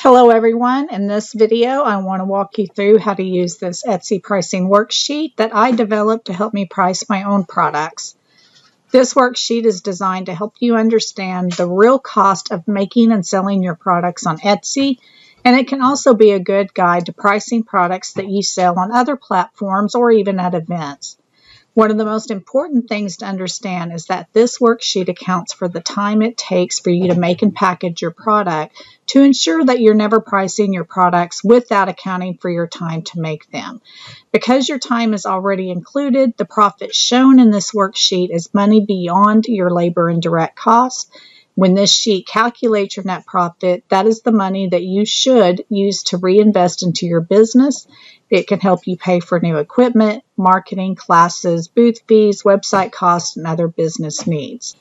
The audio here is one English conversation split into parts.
Hello everyone. In this video, I want to walk you through how to use this Etsy pricing worksheet that I developed to help me price my own products. This worksheet is designed to help you understand the real cost of making and selling your products on Etsy, and it can also be a good guide to pricing products that you sell on other platforms or even at events. One of the most important things to understand is that this worksheet accounts for the time it takes for you to make and package your product to ensure that you're never pricing your products without accounting for your time to make them. Because your time is already included, the profit shown in this worksheet is money beyond your labor and direct costs. When this sheet calculates your net profit, that is the money that you should use to reinvest into your business. It can help you pay for new equipment, marketing, classes, booth fees, website costs, and other business needs.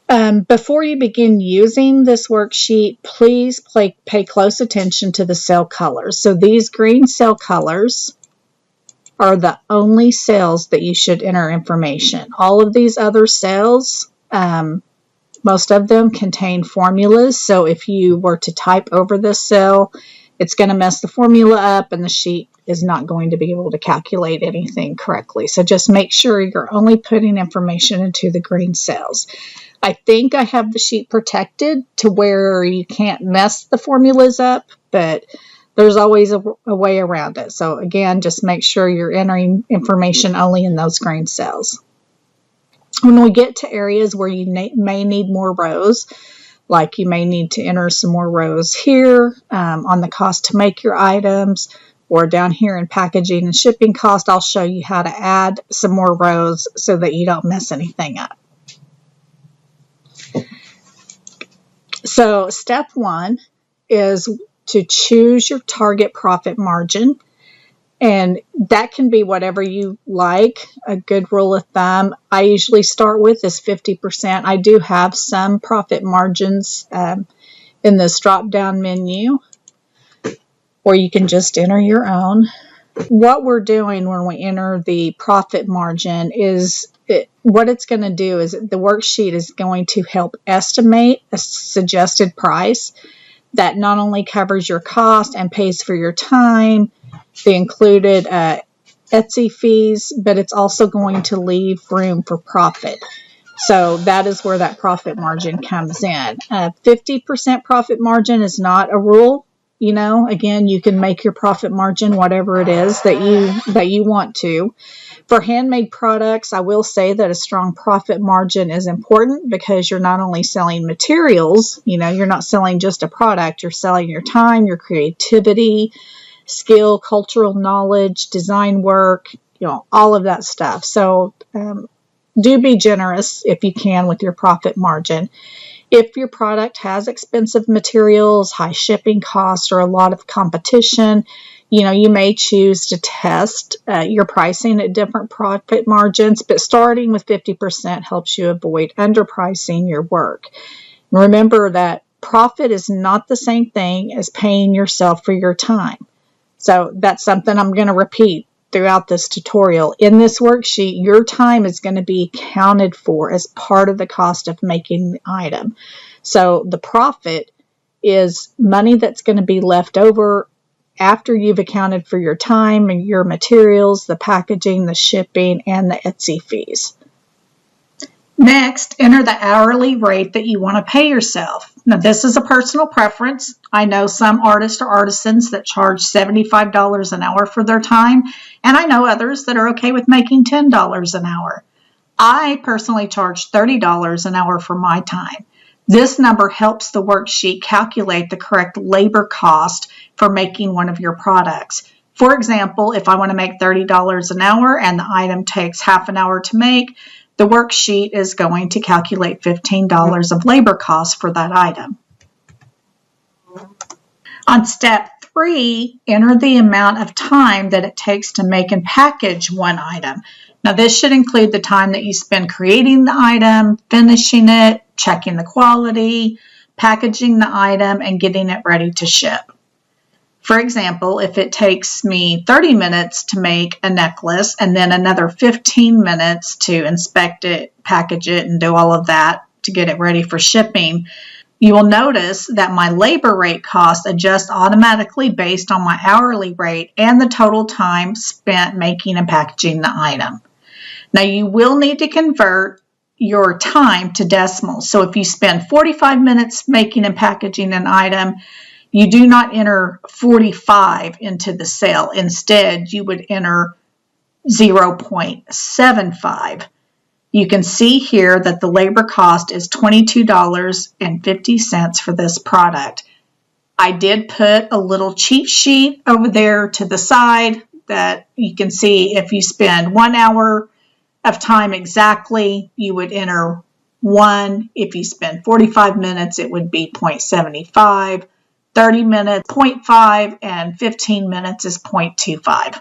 Before you begin using this worksheet, please pay close attention to the cell colors. So these green cell colors are the only cells that you should enter information. All of these other cells, most of them contain formulas, so if you were to type over this cell, it's going to mess the formula up and the sheet is not going to be able to calculate anything correctly. So just make sure you're only putting information into the green cells. I think I have the sheet protected to where you can't mess the formulas up, but there's always a way around it. So again, just make sure you're entering information only in those green cells. When we get to areas where you may need more rows, like you may need to enter some more rows here on the cost to make your items, or down here in packaging and shipping cost, I'll show you how to add some more rows so that you don't mess anything up. So step one is to choose your target profit margin. And that can be whatever you like. A good rule of thumb I usually start with is 50%. I do have some profit margins in this drop-down menu, or you can just enter your own. What we're doing when we enter the profit margin is what it's going to do is the worksheet is going to help estimate a suggested price that not only covers your cost and pays for your time, the included Etsy fees, but it's also going to leave room for profit. So that is where that profit margin comes in. 50% profit margin is not a rule. You know, again, you can make your profit margin whatever it is that you want to. For handmade products, I will say that a strong profit margin is important because you're not only selling materials, you know, you're not selling just a product, you're selling your time, your creativity, skill, cultural knowledge, design work, you know, all of that stuff. So do be generous if you can with your profit margin. If your product has expensive materials, high shipping costs, or a lot of competition, you know, you may choose to test your pricing at different profit margins, but starting with 50% helps you avoid underpricing your work. Remember that profit is not the same thing as paying yourself for your time. So that's something I'm going to repeat throughout this tutorial. In this worksheet, your time is going to be accounted for as part of the cost of making the item. So the profit is money that's going to be left over after you've accounted for your time and your materials, the packaging, the shipping, and the Etsy fees. Next, enter the hourly rate that you want to pay yourself. Now, this is a personal preference. I know some artists or artisans that charge $75 an hour for their time, and I know others that are okay with making $10 an hour. I personally charge $30 an hour for my time. This number helps the worksheet calculate the correct labor cost for making one of your products. For example, if I want to make $30 an hour and the item takes half an hour to make, the worksheet is going to calculate $15 of labor costs for that item. On step 3, enter the amount of time that it takes to make and package one item. Now, this should include the time that you spend creating the item, finishing it, checking the quality, packaging the item, and getting it ready to ship. For example, if it takes me 30 minutes to make a necklace and then another 15 minutes to inspect it, package it, and do all of that to get it ready for shipping, You will notice that my labor rate cost adjusts automatically based on my hourly rate and the total time spent making and packaging the item. Now you will need to convert your time to decimals. So if you spend 45 minutes making and packaging an item, you do not enter 45 into the cell. Instead, you would enter 0.75. You can see here that the labor cost is $22.50 for this product. I did put a little cheat sheet over there to the side that you can see if you spend 1 hour of time exactly, you would enter 1. If you spend 45 minutes, it would be 0.75, 30 minutes, 0.5, and 15 minutes is 0.25.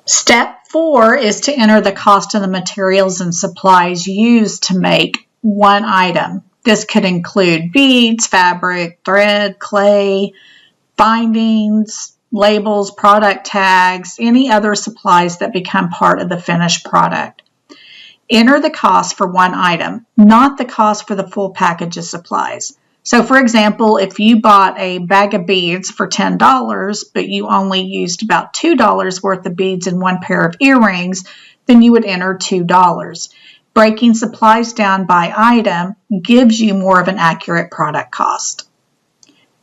Step 4 is to enter the cost of the materials and supplies used to make one item. This could include beads, fabric, thread, clay, bindings, labels, product tags, any other supplies that become part of the finished product. Enter the cost for one item, not the cost for the full package of supplies. So for example, if you bought a bag of beads for $10, but you only used about $2 worth of beads in one pair of earrings, then you would enter $2. Breaking supplies down by item gives you more of an accurate product cost.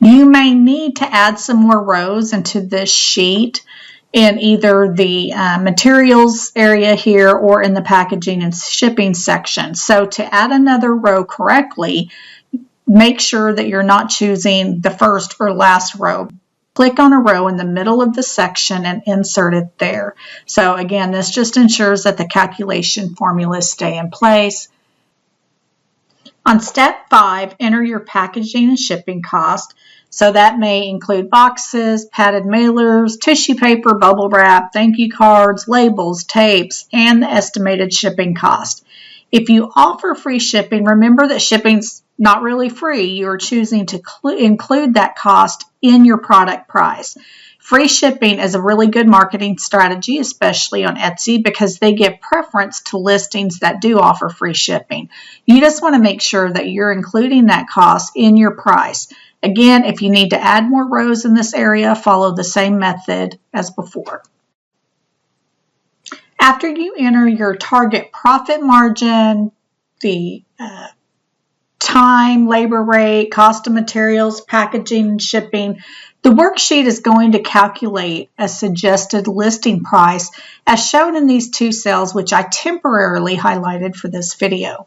You may need to add some more rows into this sheet in either the materials area here or in the packaging and shipping section. So to add another row correctly, make sure that you're not choosing the first or last row. Click on a row in the middle of the section and insert it there. So again, this just ensures that the calculation formulas stay in place. On step 5, enter your packaging and shipping cost. So that may include boxes, padded mailers, tissue paper, bubble wrap, thank you cards, labels, tapes, and the estimated shipping cost. If you offer free shipping, remember that shipping's not really free. You're choosing to include that cost in your product price. Free shipping is a really good marketing strategy, especially on Etsy, because they give preference to listings that do offer free shipping. You just want to make sure that you're including that cost in your price. Again, if you need to add more rows in this area, follow the same method as before. After you enter your target profit margin, the time, labor rate, cost of materials, packaging, and shipping, the worksheet is going to calculate a suggested listing price as shown in these two cells, which I temporarily highlighted for this video.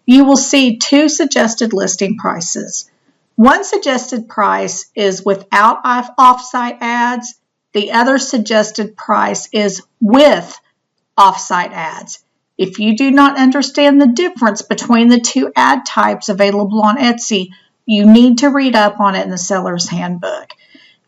You will see two suggested listing prices. One suggested price is without offsite ads. The other suggested price is with offsite ads. If you do not understand the difference between the two ad types available on Etsy, you need to read up on it in the seller's handbook.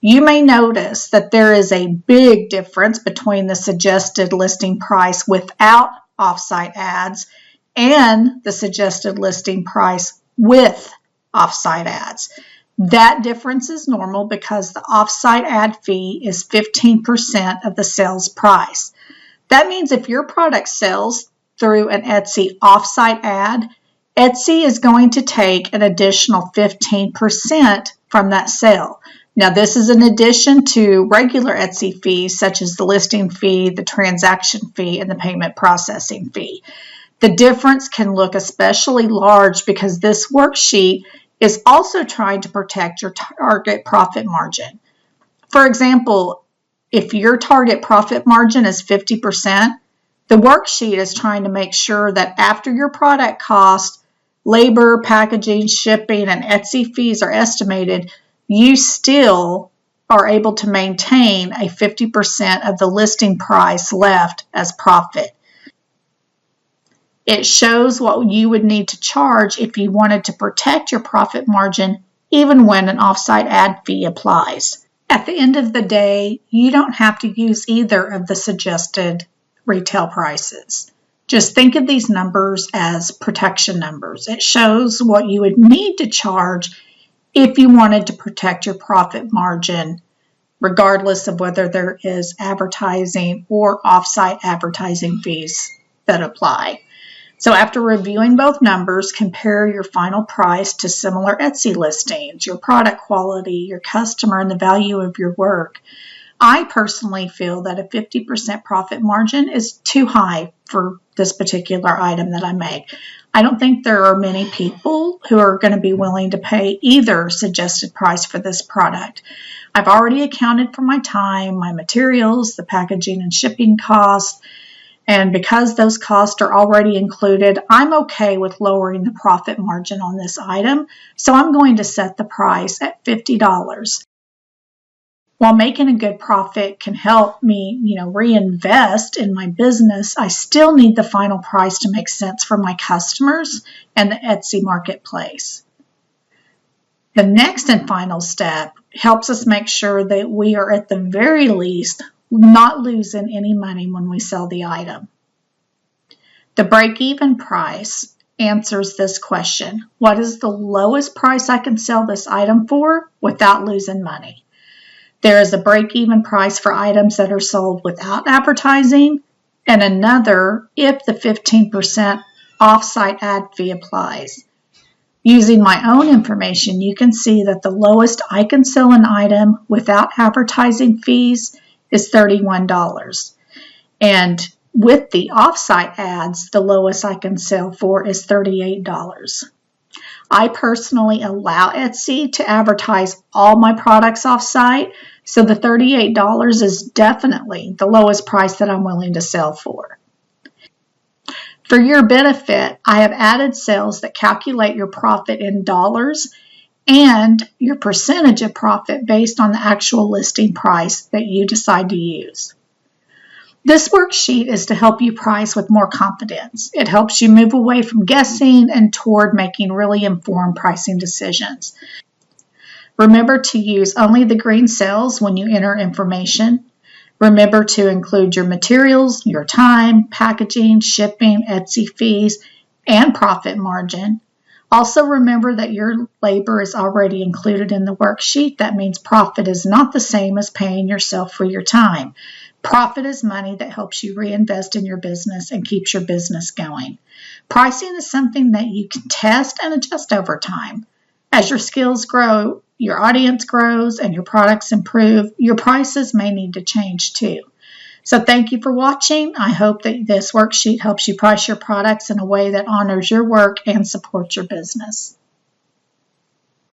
You may notice that there is a big difference between the suggested listing price without offsite ads and the suggested listing price with offsite ads. That difference is normal because the offsite ad fee is 15% of the sales price. That means if your product sells through an Etsy offsite ad, Etsy is going to take an additional 15% from that sale. Now, this is in addition to regular Etsy fees such as the listing fee, the transaction fee, and the payment processing fee. The difference can look especially large because this worksheet is also trying to protect your target profit margin. For example, if your target profit margin is 50%, the worksheet is trying to make sure that after your product cost, labor, packaging, shipping, and Etsy fees are estimated, you still are able to maintain a 50% of the listing price left as profit. It shows what you would need to charge if you wanted to protect your profit margin even when an offsite ad fee applies. At the end of the day, you don't have to use either of the suggested retail prices. Just think of these numbers as protection numbers. It shows what you would need to charge if you wanted to protect your profit margin, regardless of whether there is advertising or offsite advertising fees that apply. So after reviewing both numbers, compare your final price to similar Etsy listings, your product quality, your customer, and the value of your work. I personally feel that a 50% profit margin is too high for this particular item that I make. I don't think there are many people who are going to be willing to pay either suggested price for this product. I've already accounted for my time, my materials, the packaging and shipping costs, and because those costs are already included, I'm okay with lowering the profit margin on this item, so I'm going to set the price at $50. While making a good profit can help me, reinvest in my business, I still need the final price to make sense for my customers and the Etsy marketplace. The next and final step helps us make sure that we are at the very least not losing any money when we sell the item. The break-even price answers this question. What is the lowest price I can sell this item for without losing money? There is a break-even price for items that are sold without advertising, and another if the 15% off-site ad fee applies. Using my own information, you can see that the lowest I can sell an item without advertising fees is $31. And with the off-site ads, the lowest I can sell for is $38. I personally allow Etsy to advertise all my products off-site, so the $38 is definitely the lowest price that I'm willing to sell for. For your benefit, I have added cells that calculate your profit in dollars and your percentage of profit based on the actual listing price that you decide to use. This worksheet is to help you price with more confidence. It helps you move away from guessing and toward making really informed pricing decisions. Remember to use only the green cells when you enter information. Remember to include your materials, your time, packaging, shipping, Etsy fees, and profit margin. Also remember that your labor is already included in the worksheet. That means profit is not the same as paying yourself for your time. Profit is money that helps you reinvest in your business and keeps your business going. Pricing is something that you can test and adjust over time. As your skills grow, your audience grows, and your products improve, your prices may need to change too. So thank you for watching. I hope that this worksheet helps you price your products in a way that honors your work and supports your business.